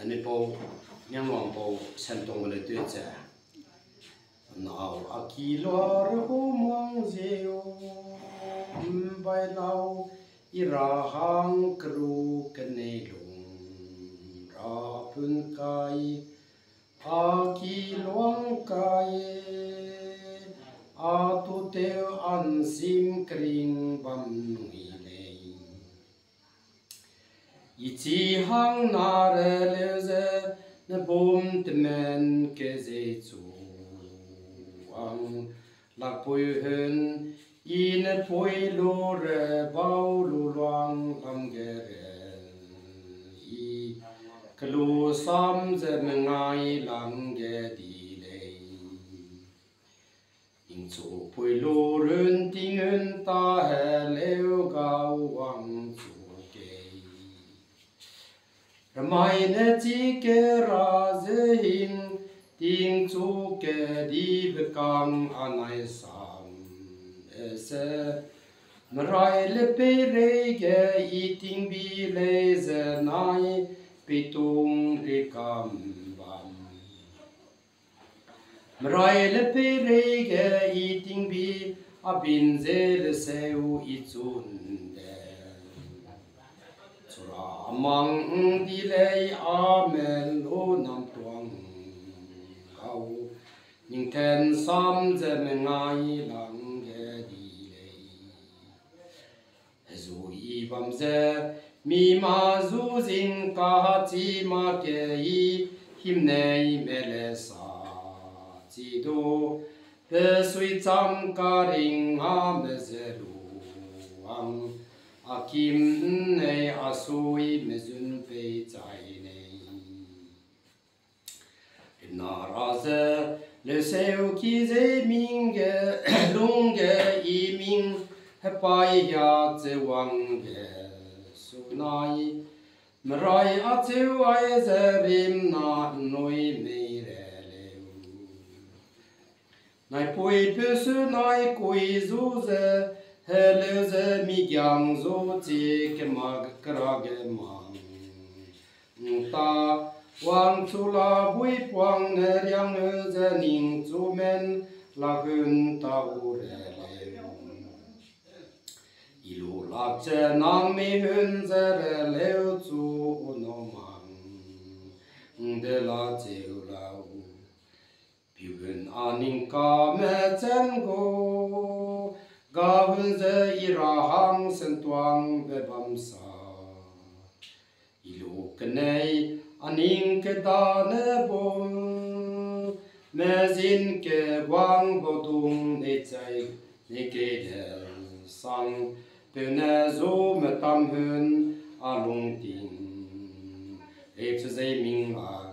anh ấy bảo nhang hoàng bảo xem tung cái tuyết trẻ nào akilo rumang zeo bay lao irahang kru kenelung rapun kai akilong kai atu teo ansim kring bam nui nei ichi hang nare leze ne bom temen ke ze chu ang lakpoi hen in poi lo re bao lu luang lam ge re i klu sam ze mengai lam ge di le in chu poi lo ren ting en ta he leo gao wang chu ke ramai ne chi ke ra ze hin tiếng chú kê đi về cam anai sam ese mrai le pere ge eating bi le ze nai pitung re cam bam mrai le pere ge eating bi abin ze le seu I chun de chura mang di le amen lo nam tuang nhưng khen xóm giờ mình ngay lắng nghe đi lấy dù y bầm giờ mi ma dù zin cả chi ma kê y him nei mê lê sa chi đô bê suy chăm cả ring ha mê zê lu ang a kim nei a suy mê zun bê chai nei na ra zê le seu ki ze minge lunge I ming he pai ya ze wang ge su nai mrai a cheu ai ze rim na noi me re le nai pui pe su nai kui zu ze he le ze mi gyang zu chi ke ma kra ge mang ta Wang chu la bui puang ne riang ne ze ning chu men la hun ta u re le ilu la che nang mi hun ze re le chu no mang de la che la u pi hun aning ka me chen go ga hun ze I ra hang sen tuang be bam sa ilu kenei aning ke da ne bom me zin ke wang bo dung ne chai ne ke de sang pe ne zo me tam hun a long ting e che zai ming a